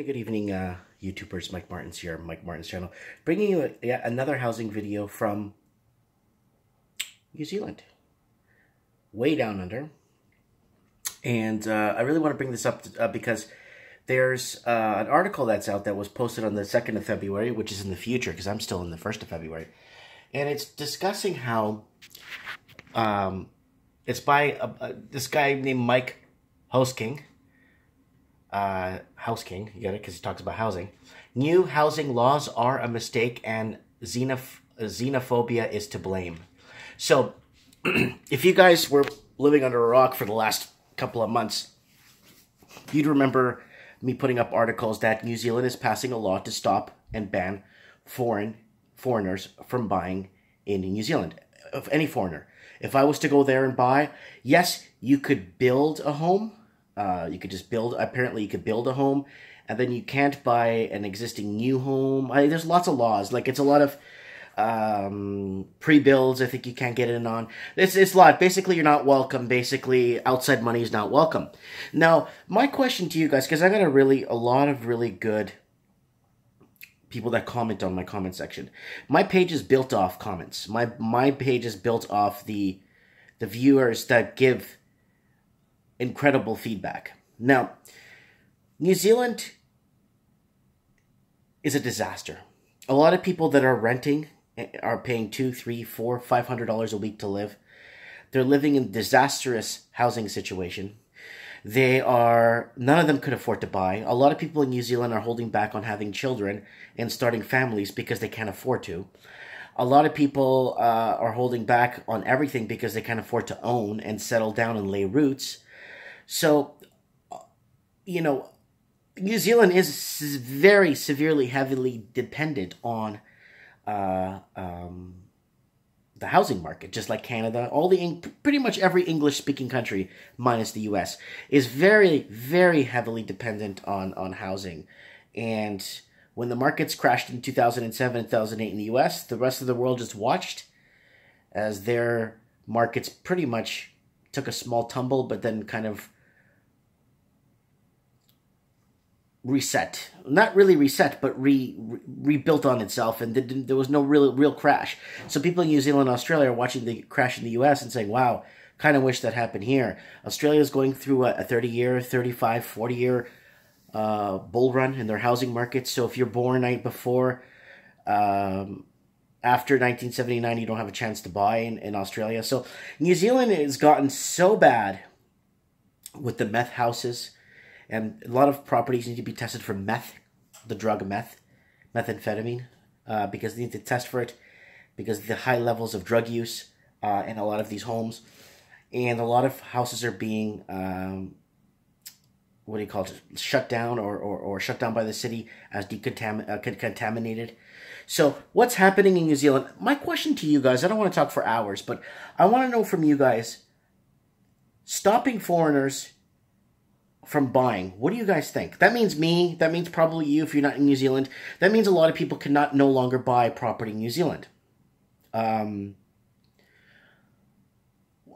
Good evening, YouTubers. Mike Martin's here, Mike Martin's channel, bringing you yet another housing video from New Zealand, way down under. And I really want to bring this up because there's an article that's out that was posted on the 2nd of February, which is in the future because I'm still in the 1st of February. And it's discussing how it's by this guy named Mike Hosking. House King, you get it, because he talks about housing. New housing laws are a mistake and xenophobia is to blame. So, if you guys were living under a rock for the last couple of months, you'd remember me putting up articles that New Zealand is passing a law to stop and ban foreigners from buying in New Zealand. Of any foreigner. If I was to go there and buy, yes, you could build a home. You could just build, apparently you could build a home, and then you can't buy an existing new home. There's lots of laws, like it's a lot of pre-builds I think you can't get in on. It's a lot. Basically, you're not welcome. Basically, outside money is not welcome. Now, my question to you guys, because I got a lot of really good people that comment on my comment section. My page is built off comments. My page is built off the viewers that give incredible feedback. Now, New Zealand is a disaster. A lot of people that are renting are paying $200, $300, $400, $500 a week to live. They're living in a disastrous housing situation. None of them could afford to buy. A lot of people in New Zealand are holding back on having children and starting families because they can't afford to. A lot of people are holding back on everything because they can't afford to own and settle down and lay roots. So, you know, New Zealand is very severely, heavily dependent on the housing market, just like Canada. Pretty much every English-speaking country, minus the U.S., is very, very heavily dependent on housing. And when the markets crashed in 2007 and 2008 in the U.S., the rest of the world just watched as their markets pretty much took a small tumble, but then kind of reset. Not really reset, but rebuilt on itself, and there was no real crash. So people in New Zealand and Australia are watching the crash in the U.S. and saying, wow, kind of wish that happened here. Australia is going through a 30-year, 35, 40-year bull run in their housing market. So if you're born before, after 1979, you don't have a chance to buy in Australia. So New Zealand has gotten so bad with the meth houses, and a lot of properties need to be tested for meth, the drug methamphetamine, because they need to test for it because of the high levels of drug use in a lot of these homes. And a lot of houses are being, shut down or shut down by the city as contaminated. So what's happening in New Zealand? My question to you guys, I don't want to talk for hours, but I want to know from you guys, stopping foreigners from buying, what do you guys think? That means me, that means probably you if you're not in New Zealand. That means a lot of people cannot no longer buy property in New Zealand. I want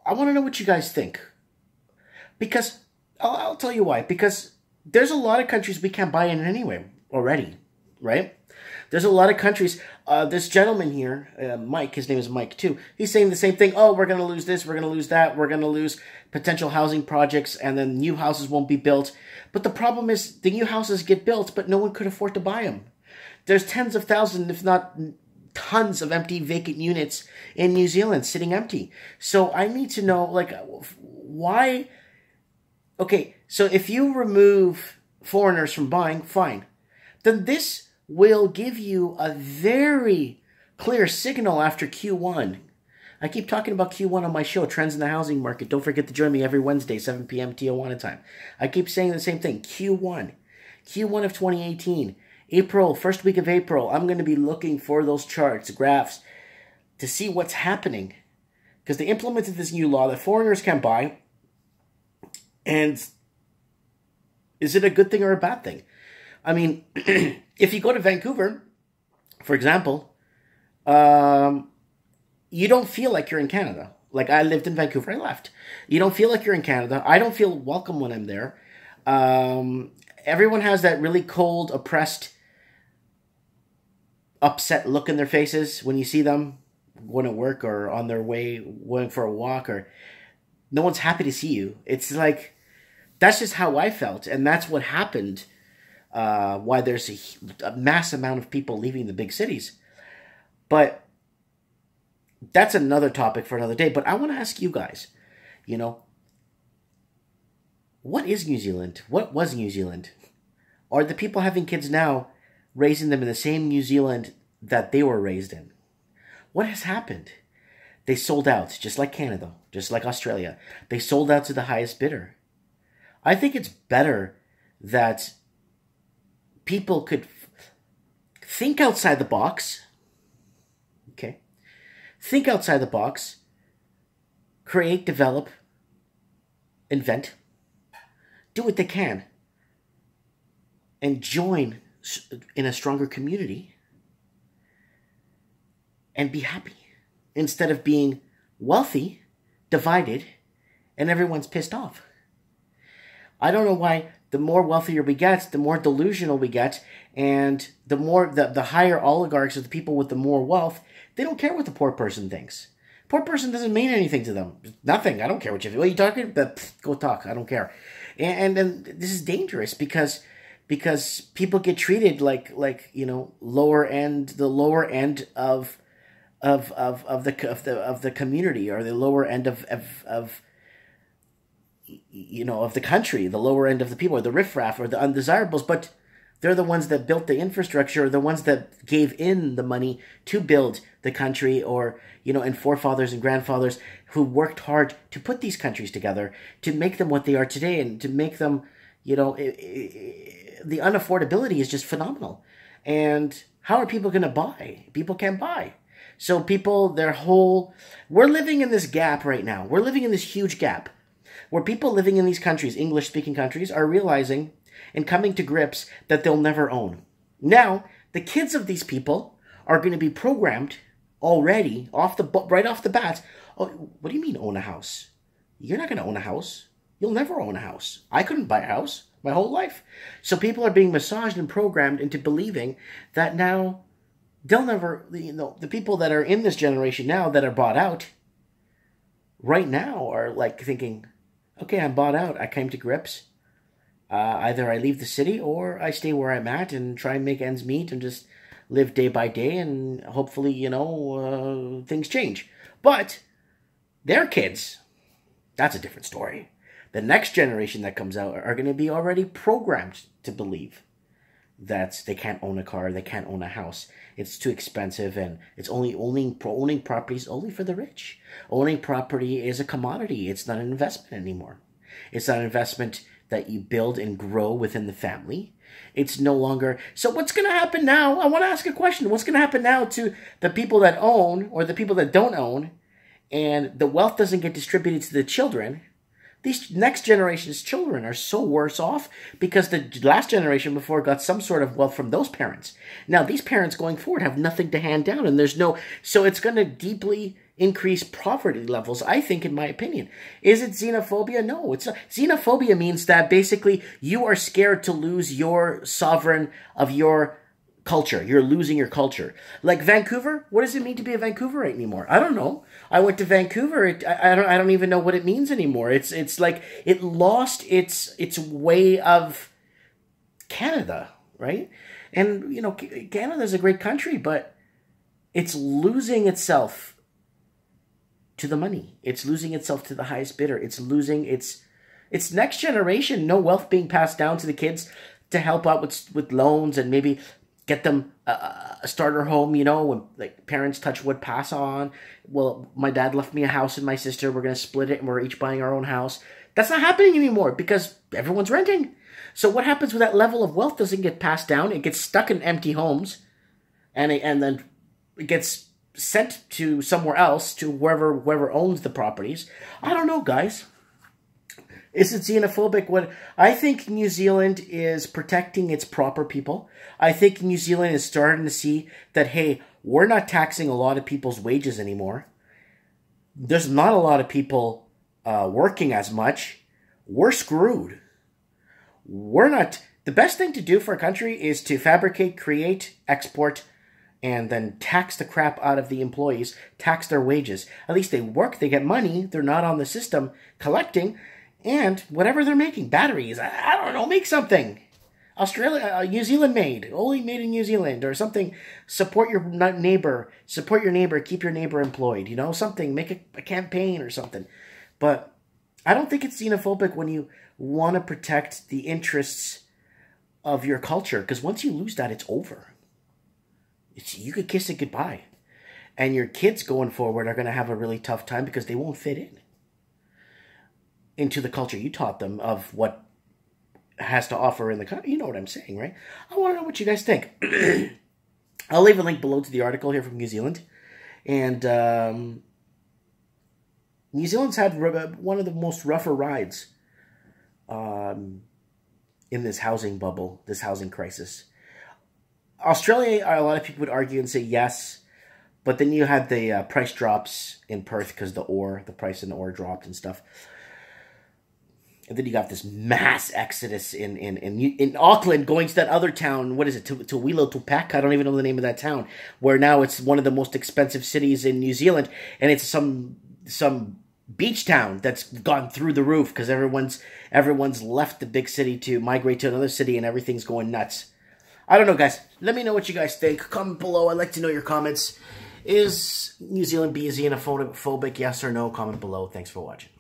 to know what you guys think. Because, I'll tell you why. Because there's a lot of countries we can't buy in anyway already, right? There's a lot of countries. This gentleman here, Mike, his name is Mike too, he's saying the same thing. Oh, we're going to lose this, we're going to lose that, we're going to lose potential housing projects, and then new houses won't be built. But the problem is the new houses get built, but no one could afford to buy them. There's tens of thousands, if not tons of empty vacant units in New Zealand sitting empty. So I need to know, like, why? Okay, so if you remove foreigners from buying, fine. Then this will give you a very clear signal after Q1. I keep talking about Q1 on my show, Trends in the Housing Market. Don't forget to join me every Wednesday, 7 p.m. Tijuana time. I keep saying the same thing, Q1 of 2018, April, first week of April. I'm going to be looking for those charts, graphs, to see what's happening. Because they implemented this new law that foreigners can buy. And is it a good thing or a bad thing? I mean, if you go to Vancouver, for example, you don't feel like you're in Canada. Like, I lived in Vancouver, I left. You don't feel like you're in Canada. I don't feel welcome when I'm there. everyone has that really cold, oppressed, upset look in their faces when you see them going to work or on their way going for a walk, or no one's happy to see you. It's like, that's just how I felt, and that's what happened. Why there's a mass amount of people leaving the big cities. But that's another topic for another day. But I want to ask you guys, what is New Zealand? What was New Zealand? Are the people having kids now raising them in the same New Zealand that they were raised in? What has happened? They sold out, just like Canada, just like Australia. They sold out to the highest bidder. I think it's better that people could think outside the box. Okay? Think outside the box. Create, develop, invent. Do what they can. And join in a stronger community. And be happy. Instead of being wealthy, divided, and everyone's pissed off. I don't know why the more wealthier we get, the more delusional we get, and the more the higher oligarchs or the people with the more wealth, they don't care what the poor person thinks. Poor person doesn't mean anything to them. Nothing. I don't care what you think. What are you talking about? Go talk. I don't care. And this is dangerous because people get treated like lower end of the community, or the lower end of the country, the lower end of the people, or the riffraff, or the undesirables. But they're the ones that built the infrastructure, the ones that gave in the money to build the country, or and forefathers and grandfathers who worked hard to put these countries together, to make them what they are today, and to make them, the unaffordability is just phenomenal. And how are people going to buy? People can't buy. So people, we're living in this gap right now. We're living in this huge gap where people living in these countries, English-speaking countries, are realizing and coming to grips that they'll never own. Now, the kids of these people are going to be programmed already right off the bat. Oh, what do you mean own a house? You're not going to own a house. You'll never own a house. I couldn't buy a house my whole life. So people are being massaged and programmed into believing that now they'll never, the people that are in this generation now that are bought out right now are like thinking, okay, I'm bought out. I came to grips. Either I leave the city or I stay where I'm at and try and make ends meet and just live day by day, and hopefully, things change. But their kids, that's a different story. The next generation that comes out are going to be already programmed to believe that they can't own a car, they can't own a house. It's too expensive, and it's owning properties only for the rich. Owning property is a commodity. It's not an investment anymore. It's not an investment that you build and grow within the family. It's no longer. So what's going to happen now? I want to ask a question. What's going to happen now to the people that own, or the people that don't own, and the wealth doesn't get distributed to the children? These next generation's children are so worse off because the last generation before got some sort of wealth from those parents. Now, these parents going forward have nothing to hand down, and so it's going to deeply increase poverty levels, I think, in my opinion. Is it xenophobia? No, it's not. Xenophobia means that basically you are scared to lose your sovereign of your culture. You're losing your culture. Like Vancouver, what does it mean to be a Vancouverite anymore? I don't know. I went to Vancouver. I don't even know what it means anymore. It's like it lost its way of Canada, right? And Canada's a great country, but it's losing itself to the money. It's losing itself to the highest bidder. It's losing its next generation. No wealth being passed down to the kids to help out with loans and maybe get them a starter home, when like parents touch wood, pass on. Well, my dad left me a house and my sister, we're going to split it and we're each buying our own house. That's not happening anymore because everyone's renting. So what happens with that level of wealth doesn't get passed down. It gets stuck in empty homes and then it gets sent to somewhere else, to whoever owns the properties. I don't know, guys. Is it xenophobic? What I think New Zealand is protecting its proper people. I think New Zealand is starting to see that, hey, we're not taxing a lot of people's wages anymore. There's not a lot of people working as much. We're screwed. We're not The best thing to do for a country is to fabricate, create, export, and then tax the crap out of the employees, tax their wages. At least they work, they get money, they're not on the system collecting, and whatever they're making, batteries, I don't know, make something. Australia, New Zealand made, only made in New Zealand, or something. Support your neighbor, keep your neighbor employed, you know, something, make a campaign or something. But I don't think it's xenophobic when you want to protect the interests of your culture, because once you lose that, it's over. You could kiss it goodbye. And your kids going forward are going to have a really tough time because they won't fit in into the culture you taught them of what has to offer in the country. You know what I'm saying, right? I want to know what you guys think. I'll leave a link below to the article here from New Zealand. And New Zealand's had one of the most rougher rides in this housing bubble, this housing crisis. Australia, a lot of people would argue and say yes, but then you had the price drops in Perth because the price in the ore dropped and stuff. And then you got this mass exodus in Auckland going to that other town. What is it? To Wilo Tupac? I don't even know the name of that town. Where now it's one of the most expensive cities in New Zealand, and it's some beach town that's gone through the roof because everyone's left the big city to migrate to another city, and everything's going nuts. I don't know, guys. Let me know what you guys think. Comment below. I'd like to know your comments. Is New Zealand being xenophobic? Yes or no? Comment below. Thanks for watching.